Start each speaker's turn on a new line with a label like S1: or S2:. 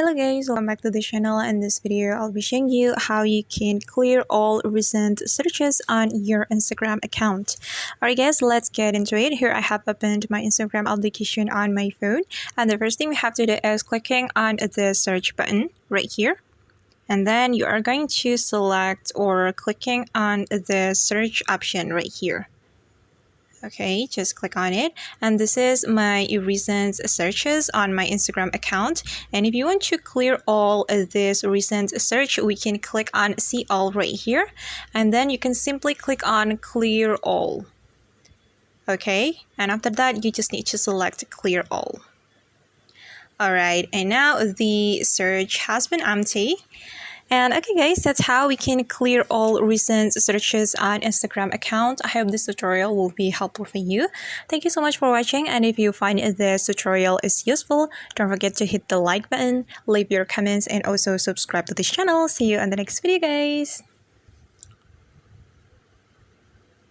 S1: Hello guys, welcome back to the channel. In this video, I'll be showing you how you can clear all recent searches on your Instagram account. Alright guys, let's get into it. Here I have opened my Instagram application on my phone, and the first thing we have to do is clicking on the search button right here. And then you are going to select or clicking on the search option right here. Okay, just click on it, and this is my recent searches on my Instagram account. And if you want to clear all of this recent search, we can click on see all right here, and then you can simply click on clear all. Okay, and after that you just need to select clear all. Alright, and now the search has been empty. And okay guys, that's how we can clear all recent searches on Instagram account. I hope this tutorial will be helpful for you. Thank you so much for watching, and if you find this tutorial is useful, don't forget to hit the like button, leave your comments, and also subscribe to this channel. See you on the next video guys.